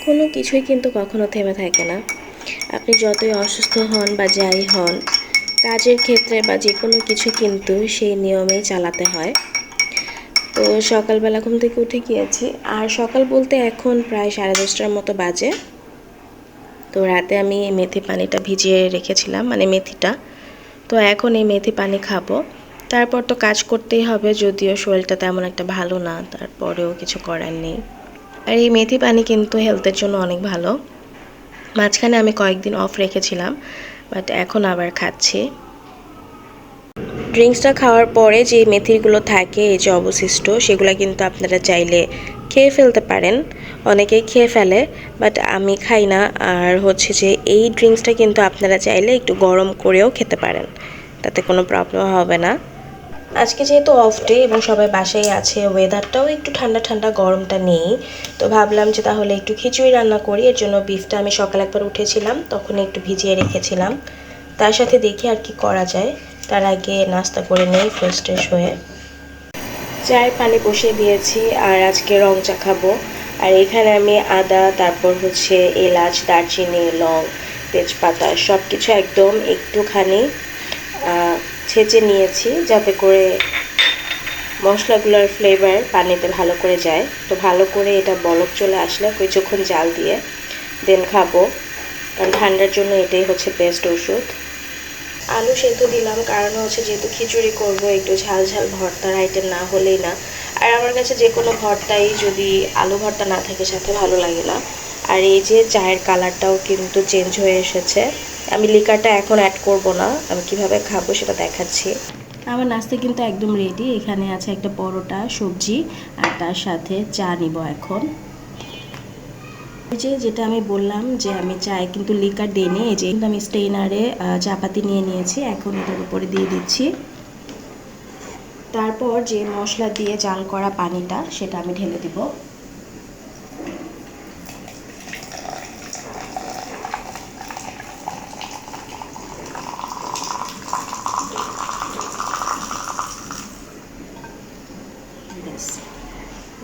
কোনো কিছুই কিন্তু কখনো থেমে থাকে না। আপনি যতই অসুস্থ হন বা যাই হন, কাজের ক্ষেত্রে বা যে কোনো কিছু কিন্তু সেই নিয়মেই চালাতে হয়। তো সকালবেলা ঘুম থেকে উঠে গিয়েছি, আর সকাল বলতে এখন প্রায় 10:30টার মতো বাজে। তো রাতে আমি মেথি পানিটা ভিজিয়ে রেখেছিলাম, মানে মেথিটা। তো এখন এই মেথি পানি খাবো। তারপর তো কাজ করতেই হবে, যদিও শরীরটা তেমন একটা ভালো না, তারপরেও কিছু করার নেই। আর এই মেথি পানি কিন্তু হেলথের জন্য অনেক ভালো। মাঝখানে আমি কয়েকদিন অফ রেখেছিলাম, বাট এখন আবার খাচ্ছি। ড্রিঙ্কসটা খাওয়ার পরে যে মেথিগুলো থাকে, এই যে অবশিষ্ট, সেগুলো কিন্তু আপনারা চাইলে খেয়ে ফেলতে পারেন। অনেকেই খেয়ে ফেলে, বাট আমি খাই না। আর হচ্ছে যে এই ড্রিঙ্কসটা কিন্তু আপনারা চাইলে একটু গরম করেও খেতে পারেন, তাতে কোনো প্রবলেম হবে না। আজকে যেহেতু অফ ডে এবং সবাই বাসায় আছে, ওয়েদারটাও একটু ঠান্ডা ঠান্ডা, গরমটা নেই, তো ভাবলাম যে তাহলে একটু খিচুড়ি রান্না করি। এর জন্য বিফটা আমি সকালে একবার উঠেছিলাম, তখন একটু ভিজিয়ে রেখেছিলাম। তার সাথে দেখি আর কি করা যায়। তার আগে নাস্তা করে নেই ফ্রেশ ট্রেশ হয়ে। চায়ের পানি বসিয়ে দিয়েছি, আর আজকে রং চা খাবো। আর এখানে আমি আদা, তারপর হচ্ছে এলাচ, দারচিনি, লং, তেজপাতা সব কিছু একদম একটুখানি ছেঁচে নিয়েছি, যাতে করে মশলাগুলোর ফ্লেভার পানিতে ভালো করে যায়। তো ভালো করে এটা বলক চলে আসলে কিছুক্ষণ জাল দিয়ে দেন খাবো, কারণ ঠান্ডার জন্য এটাই হচ্ছে বেস্ট ওষুধ। আলু সেদ্ধ দিলাম, কারণ হচ্ছে যেহেতু খিচুড়ি করব, একটু ঝাল ঝাল ভর্তার আইটেম না হলেই না। আর আমার কাছে যে কোনো ভর্তাই যদি আলু ভর্তা না থাকে সাথে ভালো লাগে না। আর এই যে চায়ের কালারটাও কিন্তু চেঞ্জ হয়ে এসেছে। আমি লিকারটা এখন অ্যাড করব না, আমি কিভাবে খাবো সেটা দেখাচ্ছি। আমার নাস্তা কিন্তু একদম রেডি। এখানে আছে একটা পরোটা, সবজি, আর তার সাথে চা নিব এখন। যেটা আমি বললাম যে আমি চায়ে কিন্তু লিকার দিইনি, এই যে কিন্তু আমি স্টেইনারে চাপাতি নিয়ে নিয়েছি, এখন এটার উপরে দিয়ে দিচ্ছি। তারপর যে মশলা দিয়ে জাল করা পানিটা, সেটা আমি ঢেলে দিব।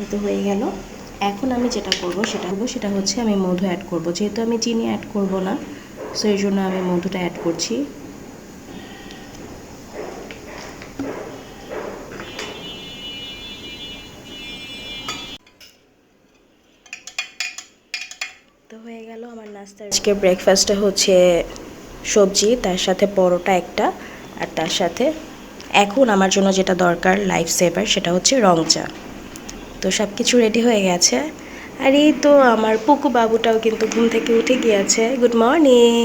এতো হয়ে গেল। এখন আমি যেটা করব সেটা হচ্ছে আমি মধু অ্যাড করব। যেহেতু আমি চিনি অ্যাড করব না, সো এই জন্য আমি মধুটা অ্যাড করছি। তো হয়ে গেল আমার নাস্তা। আজকে ব্রেকফাস্টে হচ্ছে সবজি, তার সাথে পরোটা একটা, আর তার সাথে এখন আমার জন্য যেটা দরকার লাইফ সেভার, সেটা হচ্ছে রং চা। তো সব কিছু রেডি হয়ে গেছে। আর এই তো আমার পুকু বাবুটাও কিন্তু ঘুম থেকে উঠে গিয়েছে। Good morning.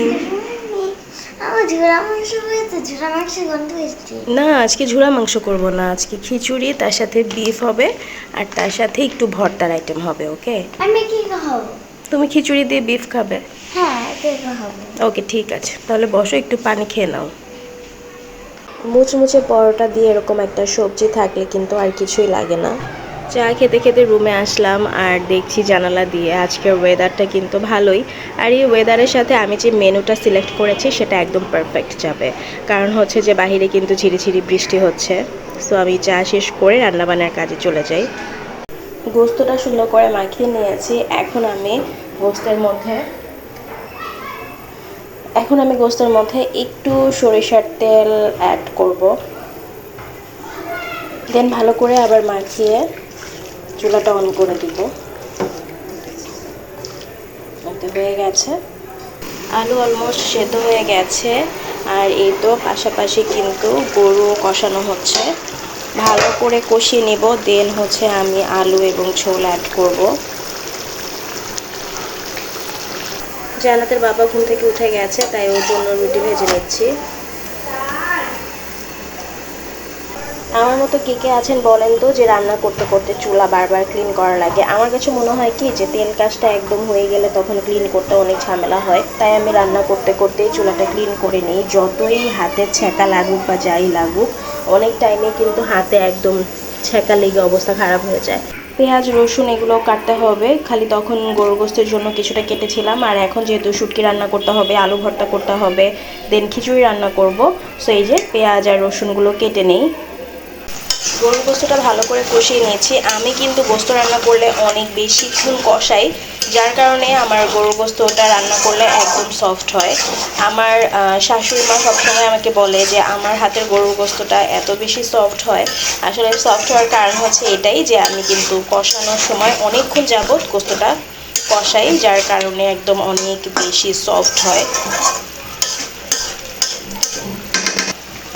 না, আজকে ঝুরা মাংস করব না, আজকে খিচুড়ি, তার সাথে বিফ হবে, আর তার সাথে একটু ভর্তার আইটেম হবে। ওকে, আমি কি খাবো? তুমি খিচুড়ি দিয়ে বিফ খাবে? হ্যাঁ, খাবো। ওকে, ঠিক আছে, তাহলে বসো, একটু পানি খেয়ে নাও। মুচমুচে পরোটা দিয়ে এরকম একটা সবজি থাকলে কিন্তু আর কিছুই লাগে না। চা খেতে খেতে রুমে আসলাম, আর দেখছি জানালা দিয়ে আজকের ওয়েদারটা কিন্তু ভালোই। আর এই ওয়েদারের সাথে আমি যে মেনুটা সিলেক্ট করেছি সেটা একদম পারফেক্ট যাবে, কারণ হচ্ছে যে বাহিরে কিন্তু ঝিরিঝিরি বৃষ্টি হচ্ছে। সো আমি চা শেষ করে রান্নাবান্নার কাজে চলে যাই। গোস্তটা সুন্দর করে মাখিয়ে নিয়েছি। এখন আমি গোস্তের মধ্যে একটু সরিষার তেল অ্যাড করব, দেন ভালো করে আবার মাখিয়ে চুলাটা অন করে দিব। ওকে, হয়ে গেছে। আলু অলমোস্ট সেদ্ধ হয়ে গেছে। আর এই তো পাশাপাশি কিন্তু গরু কষানো হচ্ছে, ভালো করে কষিয়ে নিব, দেন হচ্ছে আমি আলু এবং ঝোল অ্যাড করব। জান্নাতের বাবা ঘুম থেকে উঠে গেছে, তাই ওর জন্য রুটি ভেজে নিচ্ছি। আমার মতো কে কে আছেন বলেন তো, যে রান্না করতে করতে চুলা বারবার ক্লিন করা লাগে? আমার কাছে মনে হয় কি, যে তেল কাজটা একদম হয়ে গেলে তখন ক্লিন করতে অনেক ঝামেলা হয়, তাই আমি রান্না করতে করতেই চুলাটা ক্লিন করে নিই। যতই হাতে ছ্যাঁকা লাগুক বা যাই লাগুক, অনেক টাইমে কিন্তু হাতে একদম ছ্যাঁকা লেগে অবস্থা খারাপ হয়ে যায়। পেঁয়াজ, রসুন এগুলো কাটতে হবে, খালি তখন গরুর গোস্তের জন্য কিছুটা কেটেছিলাম। আর এখন যেহেতু শুটকি রান্না করতে হবে, আলু ভর্তা করতে হবে, দেন খিচুড়ি রান্না করব, সো এই যে পেঁয়াজ আর রসুনগুলো কেটে নেই। গরুর গোস্তটা ভালো করে কষিয়ে নিয়েছি। আমি কিন্তু গোস্ত রান্না করলে অনেক বেশিক্ষণ কষাই, যার কারণে আমার গরুর গোস্তটা রান্না করলে একদম সফট হয়। আমার শাশুড়ি মা সবসময় আমাকে বলে যে আমার হাতের গরুর গোস্তটা এত বেশি সফট হয়। আসলে সফট হওয়ার কারণ হচ্ছে এটাই যে আমি কিন্তু কষানোর সময় অনেকক্ষণ যাবত গোস্তটা কষাই, যার কারণে একদম অনেক বেশি সফট হয়।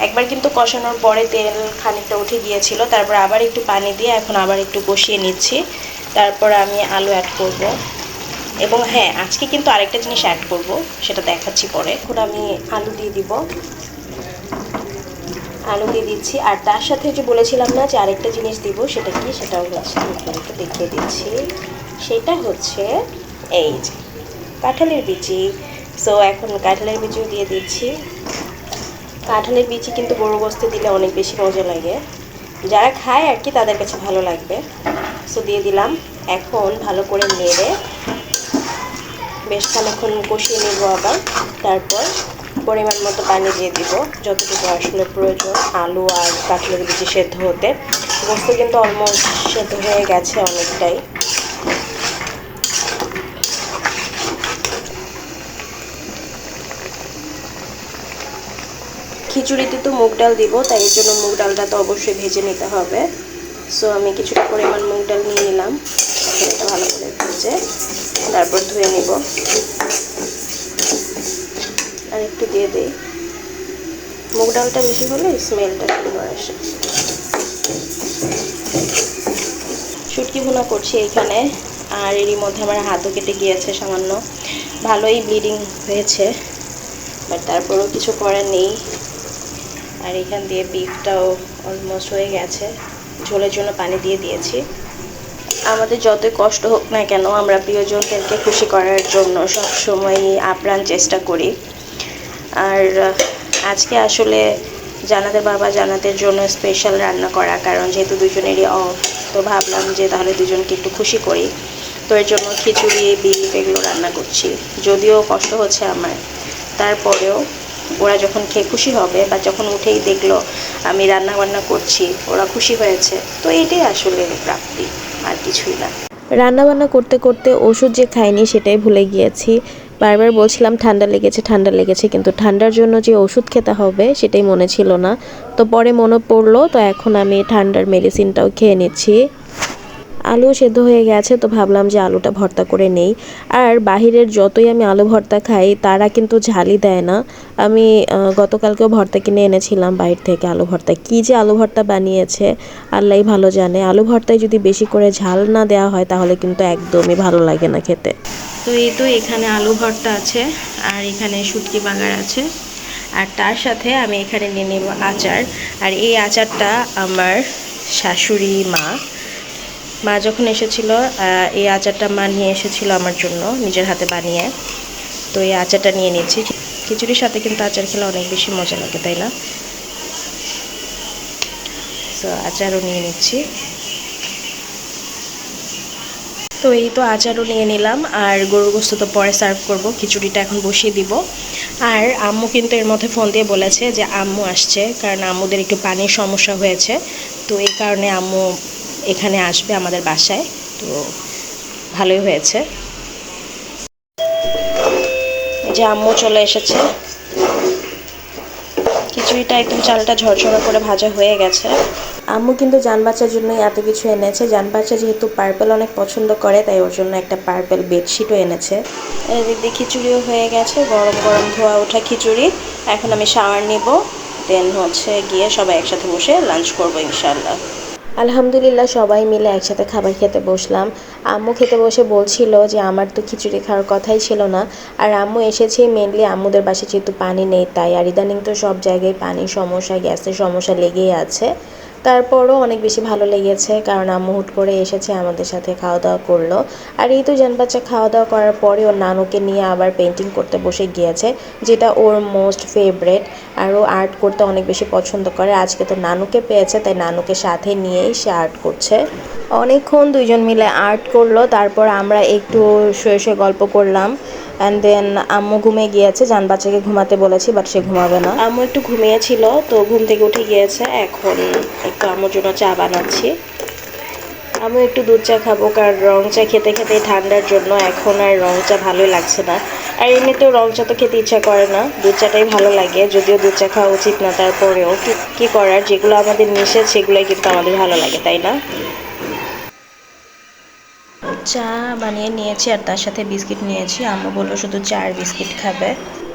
একবার কিন্তু কষানোর পরে তেল খানিকটা উঠে গিয়েছিল, তারপর আবার একটু পানি দিয়ে এখন আবার একটু কষিয়ে নিচ্ছি। তারপর আমি আলু অ্যাড করব, এবং হ্যাঁ আজকে কিন্তু আরেকটা জিনিস অ্যাড করব, সেটা দেখাচ্ছি পরে। এখন আমি আলু দিয়ে দিব, আলু দিয়ে দিচ্ছি। আর তার সাথে যে বলেছিলাম না যে আরেকটা জিনিস দিব, সেটা কি, সেটা হচ্ছে আপনাদেরকে দেখিয়ে দিচ্ছি। সেটা হচ্ছে এই যে কাঁঠালের বিচি। সো এখন কাঁঠালের বিচিও দিয়ে দিচ্ছি। কাঁঠালের বিচি কিন্তু গরুর গোস্তে দিলে অনেক বেশি মজা লাগে, যারা খায় আর কি তাদের কাছে ভালো লাগবে। সো দিয়ে দিলাম। এখন ভালো করে নেড়ে বেশ খানিকক্ষণ কষিয়ে নেব আবার। তারপর পরিমাণ মতো পানি দিয়ে দিব, যতটুকু আসলে প্রয়োজন আলু আর কাঁঠালের বিচি সেদ্ধ হতে। গোস্ত কিন্তু অলমোস্ট সেদ্ধ হয়ে গেছে অনেকটাই। খিচুড়িতে তো মুগ ডাল দিব, তাই এর জন্য মুগ ডালটা তো অবশ্যই ভেজে নিতে হবে। সো আমি কিছুটা পরিমাণ মুগ ডাল নিয়ে নিলাম। এখন এটা ভালো করে ভেজে তারপর ধুয়ে নিব। আর একটু দিয়ে দিই, মুগ ডালটা বেশি হলে স্মেলটা সুন্দর আসে। শুটকি ভুনা করছি এখানে, আর এরই মধ্যে আমার হাতও কেটে গিয়েছে সামান্য, ভালোই ব্লিডিং হয়েছে, বাট তারপরেও কিছু করার নেই। আর এখান দিয়ে বিফটাও অলমোস্ট হয়ে গেছে, ঝোলের জন্য পানি দিয়ে দিয়েছি। আমাদের যতই কষ্ট হোক না কেন, আমরা প্রিয়জনদেরকে খুশি করার জন্য সবসময়ই আপ্রাণ চেষ্টা করি। আর আজকে আসলে জানাতের বাবা জানাতের জন্য স্পেশাল রান্না করা, কারণ যেহেতু দুজনেরই অফ, তো ভাবলাম যে তাহলে দুজনকে একটু খুশি করি। তো এর জন্য খিচুড়ি বিফ এগুলো রান্না করছি। যদিও কষ্ট হচ্ছে আমার, তারপরেও ওরা যখন খেয়ে খুশি হবে, বা যখন উঠেই দেখলো আমি রান্না বান্না করছি, ওরা খুশি হয়েছে, তো এটাই আসলে প্রাপ্তি, আর কিছুই না। রান্না বান্না করতে করতে ওষুধ যে খাইনি সেটাই ভুলে গিয়েছি। বারবার বলছিলাম ঠান্ডা লেগেছে ঠান্ডা লেগেছে, কিন্তু ঠান্ডার জন্য যে ওষুধ খেতে হবে সেটাই মনে ছিল না। তো পরে মনে পড়লো, তো এখন আমি ঠান্ডার মেডিসিনটাও খেয়ে নিচ্ছি। আলু সেদ্ধ হয়ে গেছে, তো ভাবলাম যে আলুটা ভর্তা করে নেই। আর বাহিরের যতই আমি আলু ভর্তা খাই, তারা কিন্তু ঝালই দেয় না। আমি গতকালকেও ভর্তা কিনে এনেছিলাম বাইরে থেকে, আলু ভর্তা কী যে আলু ভর্তা বানিয়েছে আল্লাহই ভালো জানে। আলু ভর্তায় যদি বেশি করে ঝাল না দেওয়া হয় তাহলে কিন্তু একদমই ভালো লাগে না খেতে। তো এই তো এখানে আলু ভর্তা আছে, আর এখানে শুটকি বাগার আছে, আর তার সাথে আমি এখানে নিয়ে নেব আচার। আর এই আচারটা আমার শাশুড়ি মা যখন এসেছিল, এই আচারটা মা নিয়ে এসেছিল আমার জন্য নিজের হাতে বানিয়ে। তো এই আচারটা নিয়ে নিচ্ছি। খিচুড়ির সাথে কিন্তু আচার খেলে অনেক বেশি মজা লাগে, তাই না? তো আচারও নিয়ে নিচ্ছি। তো এই তো আচারও নিয়ে নিলাম, আর গরুর গোস্ত তো পরে সার্ভ করব, খিচুড়িটা এখন বসিয়ে দিব। আর আম্মু কিন্তু এর মধ্যে ফোন দিয়ে বলেছে যে আম্মু আসছে, কারণ আম্মুদের একটু পানির সমস্যা হয়েছে, তো এই কারণে আম্মু এখানে আসবে আমাদের বাসায়। তো ভালোই হয়েছে যে আম্মু চলে এসেছে। খিচুড়িটা একদম চালটা ঝরঝরা করে ভাজা হয়ে গেছে। আম্মু কিন্তু জান বাচ্চার জন্যই এত কিছু এনেছে। জান বাচ্চা যেহেতু পার্পেল অনেক পছন্দ করে, তাই ওর জন্য একটা পার্পেল বেডশিটও এনেছে। এদিক দিয়ে খিচুড়িও হয়ে গেছে, গরম গরম ধোয়া ওঠা খিচুড়ি। এখন আমি শাওয়ার নিব, দেন হচ্ছে গিয়ে সবাই একসাথে বসে লাঞ্চ করবো ইনশাল্লাহ। আলহামদুলিল্লাহ সবাই মিলে একসাথে খাবার খেতে বসলাম। আম্মু খেতে বসে বলছিল যে আমার তো খিচুড়ি খাওয়ার কথাই ছিল না। আর আম্মু এসেছে মেনলি আম্মুদের বাসায় যেহেতু পানি নেই, তাই। আর ইদানিং তো সব জায়গায় পানির সমস্যা, গ্যাসের সমস্যা লেগেই আছে। তারপরও অনেক বেশি ভালো লেগেছে, কারণ আম্মু হুট করে এসেছে, আমাদের সাথে খাওয়া দাওয়া করলো। আর এই তো জান বাচ্চা খাওয়া দাওয়া করার পরে ওর নানুকে নিয়ে আবার পেন্টিং করতে বসে গিয়েছে, যেটা ওর মোস্ট ফেভারেট। আর ও আর্ট করতে অনেক বেশি পছন্দ করে। আজকে তো নানুকে পেয়েছে, তাই নানুকে সাথে নিয়েই সে আর্ট করছে। অনেকক্ষণ দুইজন মিলে আর্ট করলো, তারপর আমরা একটু শুয়ে শুয়ে গল্প করলাম। অ্যান্ড দেন আম্মু ঘুমিয়ে গিয়েছে, জান বাচ্চাকে ঘুমাতে বলেছি বাট সে ঘুমাবে না। আম্মু একটু ঘুমিয়েছিল, তো ঘুম থেকে উঠে গিয়েছে। এখন একটু আম্মুর জন্য চা বানাচ্ছি। আমি একটু দুধ চা খাবো, কারণ রং চা খেতে খেতে ঠান্ডার জন্য এখন আর রং চা ভালোই লাগছে না। আর এমনিতেও রং চা তো খেতে ইচ্ছা করে না, দুধ চাটাই ভালো লাগে। যদিও দুধ চা খাওয়া উচিত না, তারপরেও কি করার, যেগুলো আমাদের নিষেধ সেগুলোই কিন্তু আমাদের ভালো লাগে, তাই না? চা বানিয়ে নিয়েছি আর তার সাথে বিস্কিট নিয়েছি। আম্মু বললো শুধু চা আর বিস্কিট খাবে।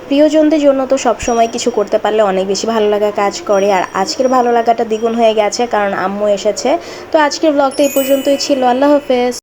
প্রিয়জনদের জন্য তো সবসময় কিছু করতে পারলে অনেক বেশি ভালো লাগা কাজ করে, আর আজকের ভালো লাগাটা দ্বিগুণ হয়ে গেছে কারণ আম্মু এসেছে। তো আজকের ব্লগটা এই পর্যন্তই ছিল। আল্লাহ হাফেজ।